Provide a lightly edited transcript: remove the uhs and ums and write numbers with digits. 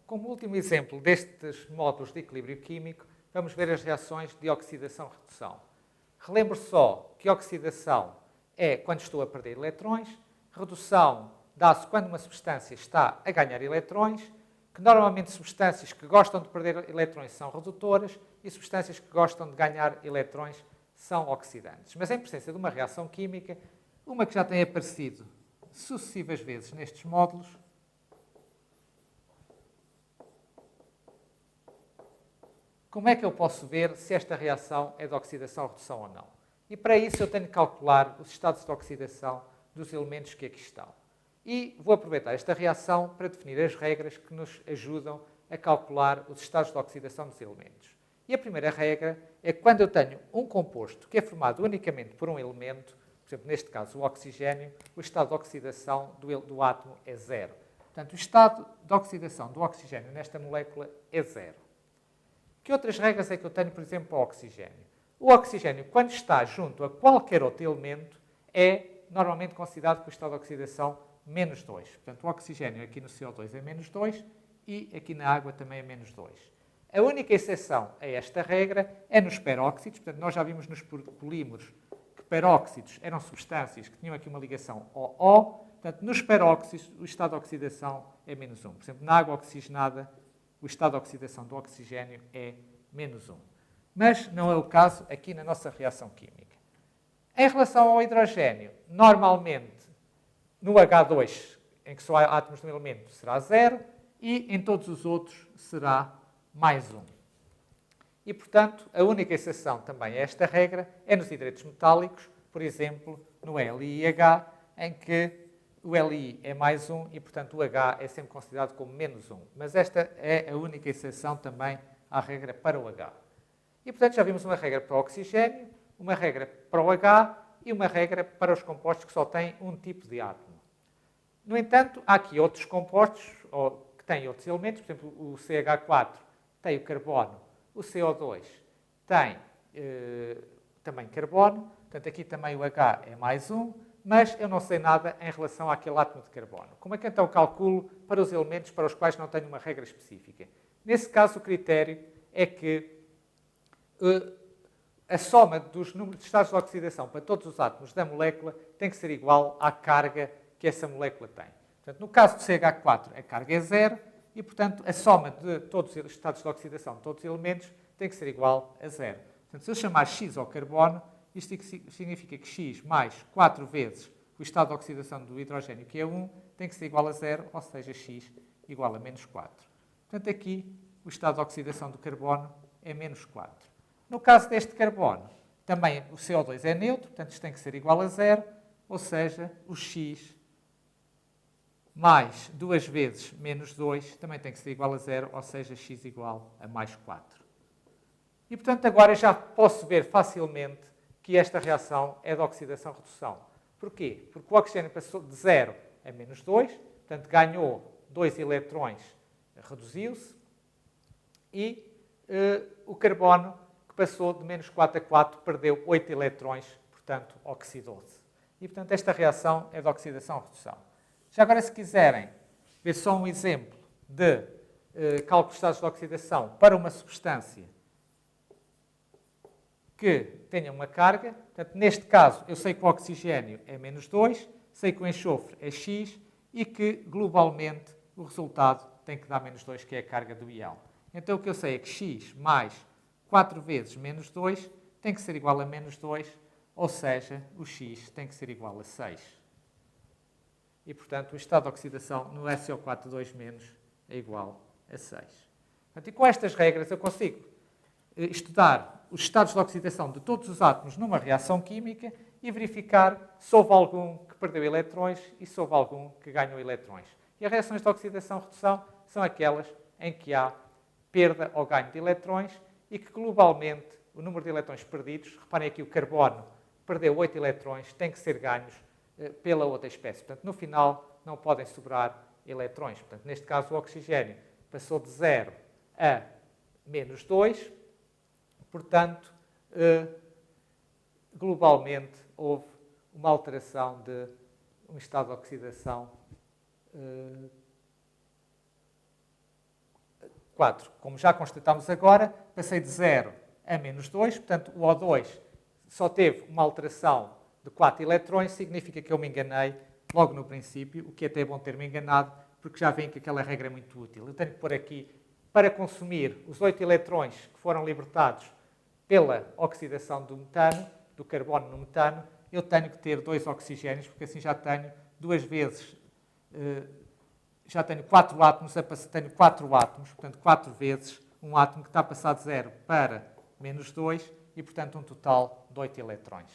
Como último exemplo destes módulos de equilíbrio químico, vamos ver as reações de oxidação-redução. Relembro só que oxidação é quando estou a perder eletrões, redução dá-se quando uma substância está a ganhar eletrões, que normalmente substâncias que gostam de perder eletrões são redutoras e substâncias que gostam de ganhar eletrões são oxidantes. Mas em presença de uma reação química, uma que já tem aparecido sucessivas vezes nestes módulos, como é que eu posso ver se esta reação é de oxidação-redução ou não? E para isso eu tenho que calcular os estados de oxidação dos elementos que aqui estão. E vou aproveitar esta reação para definir as regras que nos ajudam a calcular os estados de oxidação dos elementos. E a primeira regra é que quando eu tenho um composto que é formado unicamente por um elemento, por exemplo, neste caso o oxigênio, o estado de oxidação do átomo é zero. Portanto, o estado de oxidação do oxigênio nesta molécula é zero. Que outras regras é que eu tenho, por exemplo, para o oxigênio? O oxigênio, quando está junto a qualquer outro elemento, é normalmente considerado com o estado de oxidação menos 2. Portanto, o oxigênio aqui no CO2 é menos 2 e aqui na água também é menos 2. A única exceção a esta regra é nos peróxidos. Portanto, nós já vimos nos polímeros que peróxidos eram substâncias que tinham aqui uma ligação OO. Portanto, nos peróxidos o estado de oxidação é menos 1. Por exemplo, na água oxigenada, o estado de oxidação do oxigênio é menos 1. Mas não é o caso aqui na nossa reação química. Em relação ao hidrogênio, normalmente no H2, em que só há átomos de um elemento, será 0 e em todos os outros será mais 1. E, portanto, a única exceção também a esta regra é nos hidretos metálicos, por exemplo, no LiH, em que o Li é mais 1 e, portanto, o H é sempre considerado como menos 1. Mas esta é a única exceção também à regra para o H. E, portanto, já vimos uma regra para o oxigênio, uma regra para o H e uma regra para os compostos que só têm um tipo de átomo. No entanto, há aqui outros compostos que têm outros elementos. Por exemplo, o CH4 tem o carbono, o CO2 tem também carbono. Portanto, aqui também o H é mais 1. Mas eu não sei nada em relação àquele átomo de carbono. Como é que então calculo para os elementos para os quais não tenho uma regra específica? Nesse caso, o critério é que a soma dos números de estados de oxidação para todos os átomos da molécula tem que ser igual à carga que essa molécula tem. Portanto, no caso do CH4, a carga é 0 e, portanto, a soma de todos os estados de oxidação de todos os elementos tem que ser igual a 0. Portanto, se eu chamar X ao carbono, isto significa que X mais 4 vezes o estado de oxidação do hidrogênio, que é 1, tem que ser igual a 0, ou seja, X igual a menos 4. Portanto, aqui o estado de oxidação do carbono é menos 4. No caso deste carbono, também o CO2 é neutro, portanto, isto tem que ser igual a 0, ou seja, o X mais 2 vezes menos 2 também tem que ser igual a 0, ou seja, X igual a mais 4. E, portanto, agora já posso ver facilmente que esta reação é de oxidação-redução. Porquê? Porque o oxigênio passou de 0 a menos 2, portanto, ganhou 2 eletrões, reduziu-se, e o carbono, que passou de menos 4 a 4, perdeu 8 eletrões, portanto, oxidou-se. E, portanto, esta reação é de oxidação-redução. Já agora, se quiserem ver só um exemplo de cálculo de estados de oxidação para uma substância que tenha uma carga, portanto, neste caso, eu sei que o oxigênio é menos 2, sei que o enxofre é X e que, globalmente, o resultado tem que dar menos 2, que é a carga do íon. Então, o que eu sei é que X mais 4 vezes menos 2 tem que ser igual a menos 2, ou seja, o X tem que ser igual a 6. E, portanto, o estado de oxidação no SO4 2- é igual a 6. Portanto, e com estas regras eu consigo estudar os estados de oxidação de todos os átomos numa reação química e verificar se houve algum que perdeu eletrões e se houve algum que ganhou eletrões. E as reações de oxidação-redução são aquelas em que há perda ou ganho de eletrões e que, globalmente, o número de eletrões perdidos, reparem aqui, o carbono perdeu 8 eletrões, tem que ser ganhos pela outra espécie. Portanto, no final, não podem sobrar eletrões. Portanto, neste caso, o oxigênio passou de 0 a menos 2. Portanto, globalmente, houve uma alteração de um estado de oxidação 4. Como já constatámos agora, passei de 0 a menos 2, portanto o O2 só teve uma alteração de 4 eletrões, significa que eu me enganei logo no princípio, o que é até bom ter-me enganado, porque já veem que aquela regra é muito útil. Eu tenho que pôr aqui, para consumir os 8 eletrões que foram libertados pela oxidação do metano, do carbono no metano, eu tenho que ter 2 oxigénios, porque assim já tenho 2 vezes, já tenho 4 átomos, tenho 4 átomos, portanto 4 vezes um átomo que está a passar de 0 para menos 2 e, portanto, um total de 8 eletrões.